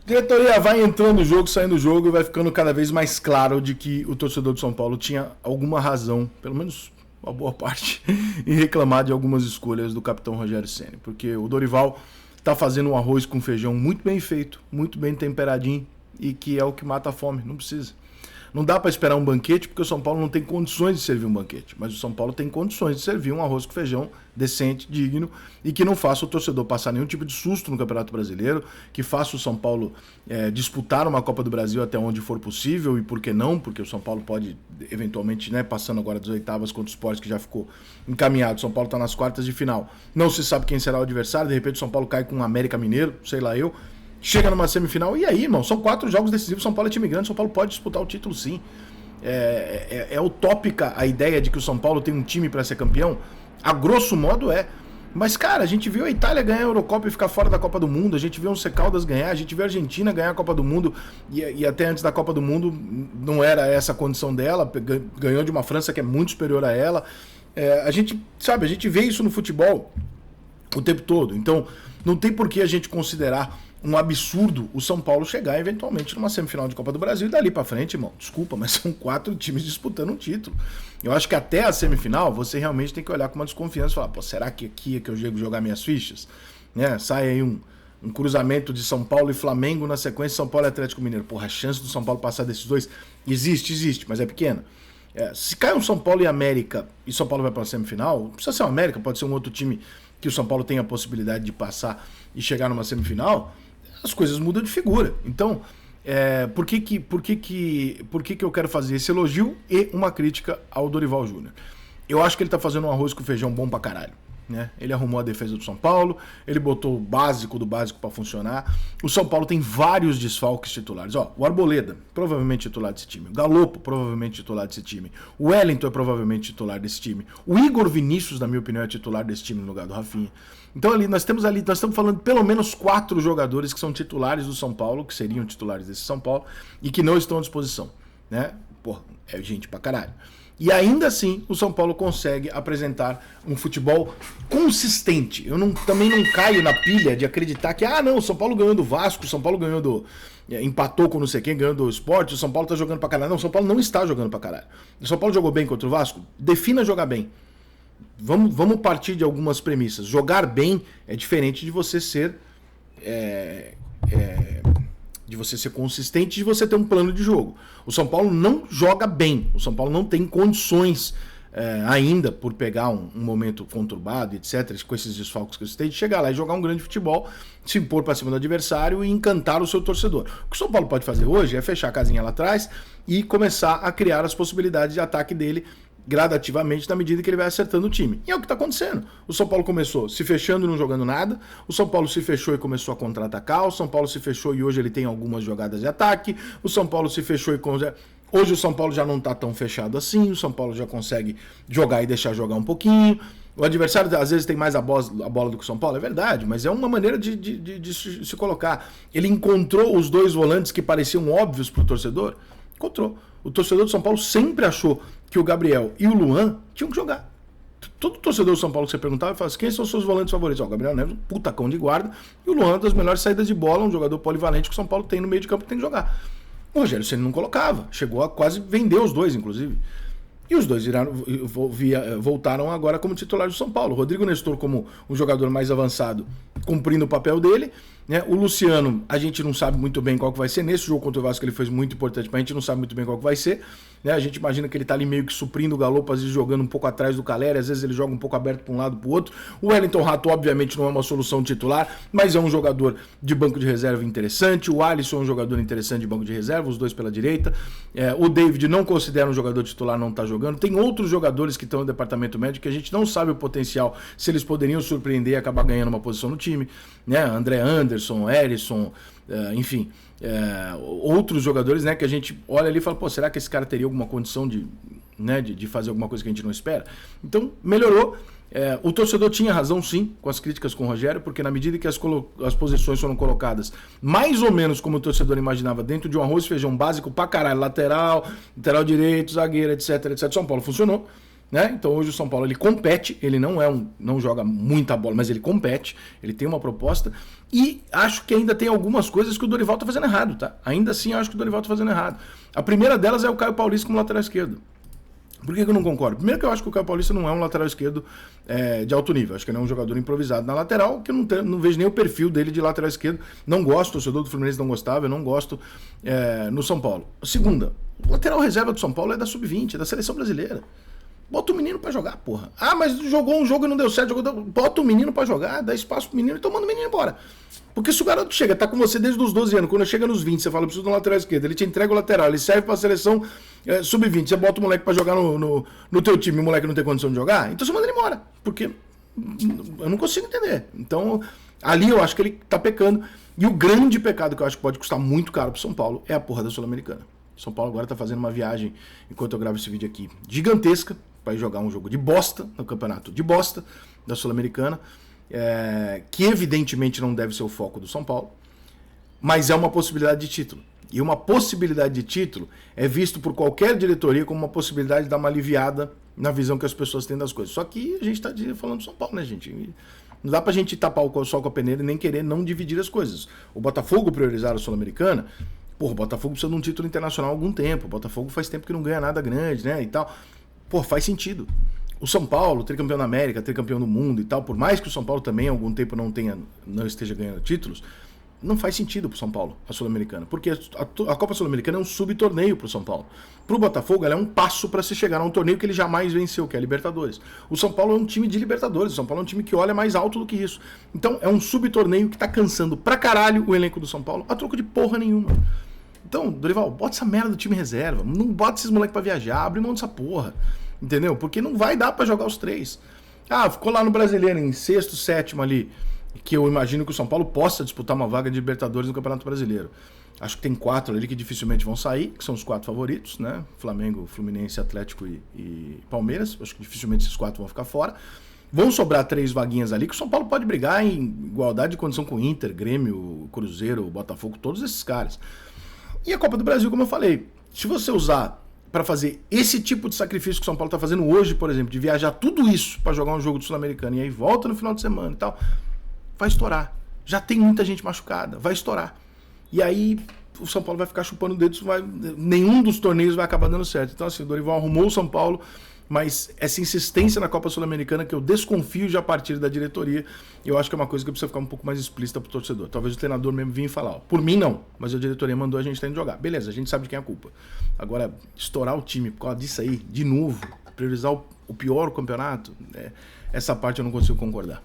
Diretoria vai entrando no jogo, saindo do jogo e vai ficando cada vez mais claro de que o torcedor de São Paulo tinha alguma razão, pelo menos uma boa parte, em reclamar de algumas escolhas do capitão Rogério Ceni. Porque o Dorival tá fazendo um arroz com feijão muito bem feito, muito bem temperadinho e que é o que mata a fome, não precisa. Não dá para esperar um banquete porque o São Paulo não tem condições de servir um banquete, mas o São Paulo tem condições de servir um arroz com feijão decente, digno e que não faça o torcedor passar nenhum tipo de susto no Campeonato Brasileiro, que faça o São Paulo disputar uma Copa do Brasil até onde for possível e por que não, porque o São Paulo pode eventualmente, passando agora das oitavas contra o Sport que já ficou encaminhado, o São Paulo está nas quartas de final, não se sabe quem será o adversário, de repente o São Paulo cai com o América Mineiro, sei lá eu, chega numa semifinal, e aí, irmão? São 4 jogos decisivos, São Paulo é time grande, São Paulo pode disputar o título sim. É utópica a ideia de que o São Paulo tem um time para ser campeão? A grosso modo é. Mas, cara, a gente viu a Itália ganhar a Eurocopa e ficar fora da Copa do Mundo, a gente viu o Once Caldas ganhar, a gente viu a Argentina ganhar a Copa do Mundo, e até antes da Copa do Mundo não era essa a condição dela, ganhou de uma França que é muito superior a ela. A gente vê isso no futebol o tempo todo, então não tem por que a gente considerar um absurdo o São Paulo chegar eventualmente numa semifinal de Copa do Brasil e dali pra frente, irmão, desculpa, mas são 4 times disputando um título. Eu acho que até a semifinal você realmente tem que olhar com uma desconfiança e falar, pô, será que aqui é que eu chego jogar minhas fichas? Sai aí um cruzamento de São Paulo e Flamengo na sequência São Paulo e Atlético Mineiro. Porra, a chance do São Paulo passar desses dois existe, mas é pequena. Se cai um São Paulo e América e São Paulo vai pra semifinal, não precisa ser o América, pode ser um outro time que o São Paulo tem a possibilidade de passar e chegar numa semifinal, as coisas mudam de figura. Então, por que eu quero fazer esse elogio e uma crítica ao Dorival Júnior? Eu acho que ele tá fazendo um arroz com feijão bom pra caralho. Ele arrumou a defesa do São Paulo, ele botou o básico do básico para funcionar. O São Paulo tem vários desfalques titulares. O Arboleda, provavelmente titular desse time. O Galopo, provavelmente titular desse time. O Wellington é provavelmente titular desse time. O Igor Vinícius, na minha opinião, é titular desse time no lugar do Rafinha. Então nós estamos falando de pelo menos 4 jogadores que são titulares do São Paulo, que seriam titulares desse São Paulo, e que não estão à disposição. Porra, é gente pra caralho. E ainda assim, o São Paulo consegue apresentar um futebol consistente. Eu também não caio na pilha de acreditar que, o São Paulo ganhou do Vasco, o São Paulo ganhou empatou com não sei quem, ganhou do Sport, o São Paulo tá jogando pra caralho. Não, o São Paulo não está jogando pra caralho. O São Paulo jogou bem contra o Vasco? Defina jogar bem. Vamos partir de algumas premissas. Jogar bem é diferente de você ser... de você ser consistente, de você ter um plano de jogo. O São Paulo não joga bem, o São Paulo não tem condições ainda, por pegar um momento conturbado, etc., com esses desfalques que você tem, de chegar lá e jogar um grande futebol, se impor para cima do adversário e encantar o seu torcedor. O que o São Paulo pode fazer hoje é fechar a casinha lá atrás e começar a criar as possibilidades de ataque dele gradativamente na medida que ele vai acertando o time. E é o que está acontecendo. O São Paulo começou se fechando e não jogando nada, o São Paulo se fechou e começou a contra-atacar, o São Paulo se fechou e hoje ele tem algumas jogadas de ataque, o São Paulo se fechou e... Hoje o São Paulo já não está tão fechado assim, o São Paulo já consegue jogar e deixar jogar um pouquinho, o adversário às vezes tem mais a bola do que o São Paulo, é verdade, mas é uma maneira de se colocar. Ele encontrou os 2 volantes que pareciam óbvios para o torcedor? Encontrou. O torcedor do São Paulo sempre achou que o Gabriel e o Luan tinham que jogar. Todo torcedor do São Paulo que você perguntava, ele falava assim, quem são os seus volantes favoritos? O Gabriel Neves, um putacão de guarda, e o Luan, uma das melhores saídas de bola, um jogador polivalente que o São Paulo tem no meio de campo que tem que jogar. O Rogério Ceni não colocava, chegou a quase vender os 2, inclusive. E os 2 voltaram agora como titulares do São Paulo. O Rodrigo Nestor como um jogador mais avançado, cumprindo o papel dele. O Luciano, a gente não sabe muito bem qual que vai ser. Nesse jogo contra o Vasco ele foi muito importante, mas a gente não sabe muito bem qual que vai ser. A gente imagina que ele está ali meio que suprindo o Galopo, às vezes jogando um pouco atrás do Caleri, às vezes ele joga um pouco aberto para um lado para o outro. O Wellington Rato, obviamente, não é uma solução titular, mas é um jogador de banco de reserva interessante. O Alisson é um jogador interessante de banco de reserva, os 2 pela direita. O David não considera um jogador titular, não está jogando. Tem outros jogadores que estão no departamento médico que a gente não sabe o potencial, se eles poderiam surpreender e acabar ganhando uma posição no time. André Anderson, Erisson, enfim, outros jogadores que a gente olha ali e fala, será que esse cara teria alguma condição de fazer alguma coisa que a gente não espera? Então, melhorou. O torcedor tinha razão, sim, com as críticas com o Rogério, porque na medida que as posições foram colocadas mais ou menos como o torcedor imaginava, dentro de um arroz e feijão básico pra caralho, lateral direito, zagueiro, etc, São Paulo funcionou. né? Então hoje o São Paulo ele compete, ele não joga muita bola, mas ele compete, ele tem uma proposta e acho que ainda tem algumas coisas que o Dorival tá fazendo errado, tá? Ainda assim eu acho que o Dorival tá fazendo errado. A primeira delas é o Caio Paulista como lateral esquerdo. Por que eu não concordo? Primeiro que eu acho que o Caio Paulista não é um lateral esquerdo de alto nível. Acho que ele é um jogador improvisado na lateral, que eu não vejo nem o perfil dele de lateral esquerdo. Não gosto, o torcedor do Fluminense não gostava, eu não gosto no São Paulo. Segunda, o lateral reserva do São Paulo é da Sub-20, é da seleção brasileira. Bota o menino pra jogar, porra. Ah, mas jogou um jogo e não deu certo. Bota o menino pra jogar, dá espaço pro menino e então manda o menino embora. Porque se o garoto chega, tá com você desde os 12 anos, quando chega nos 20, você fala, preciso de um lateral esquerdo, ele te entrega o lateral, ele serve pra seleção sub-20, você bota o moleque pra jogar no teu time e o moleque não tem condição de jogar, então você manda ele embora. Porque eu não consigo entender. Então, ali eu acho que ele tá pecando. E o grande pecado que eu acho que pode custar muito caro pro São Paulo é a porra da Sul-Americana. São Paulo agora tá fazendo uma viagem, enquanto eu gravo esse vídeo aqui, gigantesca, para ir jogar um jogo de bosta, no campeonato de bosta da Sul-Americana, que evidentemente não deve ser o foco do São Paulo, mas é uma possibilidade de título. E uma possibilidade de título é visto por qualquer diretoria como uma possibilidade de dar uma aliviada na visão que as pessoas têm das coisas. Só que a gente está falando do São Paulo, né, gente? Não dá pra gente tapar o sol com a peneira e nem querer não dividir as coisas. O Botafogo priorizar a Sul-Americana. Pô, o Botafogo precisa de um título internacional há algum tempo. O Botafogo faz tempo que não ganha nada grande, né? E tal. Pô, faz sentido. O São Paulo, tricampeão da América, tricampeão do mundo e tal, por mais que o São Paulo também há algum tempo não esteja ganhando títulos, não faz sentido pro São Paulo, a Sul-Americana. Porque a Copa Sul-Americana é um subtorneio pro São Paulo. Pro Botafogo, ela é um passo para se chegar a um torneio que ele jamais venceu, que é a Libertadores. O São Paulo é um time de Libertadores, o São Paulo é um time que olha mais alto do que isso. Então, é um subtorneio que tá cansando pra caralho o elenco do São Paulo, a troco de porra nenhuma. Então, Dorival, bota essa merda do time reserva. Não bota esses moleques pra viajar, abre mão dessa porra. Entendeu? Porque não vai dar pra jogar os três. Ah, ficou lá no Brasileiro, em sexto, sétimo ali, que eu imagino que o São Paulo possa disputar uma vaga de Libertadores no Campeonato Brasileiro. Acho que tem 4 ali que dificilmente vão sair, que são os 4 favoritos, né? Flamengo, Fluminense, Atlético e Palmeiras. Acho que dificilmente esses 4 vão ficar fora. Vão sobrar 3 vaguinhas ali que o São Paulo pode brigar em igualdade de condição com o Inter, Grêmio, Cruzeiro, Botafogo, todos esses caras. E a Copa do Brasil, como eu falei, se você usar para fazer esse tipo de sacrifício que o São Paulo está fazendo hoje, por exemplo, de viajar tudo isso para jogar um jogo do Sul-Americano e aí volta no final de semana e tal, vai estourar. Já tem muita gente machucada, vai estourar. E aí o São Paulo vai ficar chupando o dedo, nenhum dos torneios vai acabar dando certo. Então assim, o Dorival arrumou o São Paulo, mas essa insistência na Copa Sul-Americana que eu desconfio já a partir da diretoria, eu acho que é uma coisa que precisa ficar um pouco mais explícita pro torcedor. Talvez o treinador mesmo vinha falar, ó, por mim não, mas a diretoria mandou a gente tá indo jogar. Beleza, a gente sabe de quem é a culpa. Agora, estourar o time por causa disso aí, de novo, priorizar o pior campeonato, essa parte eu não consigo concordar.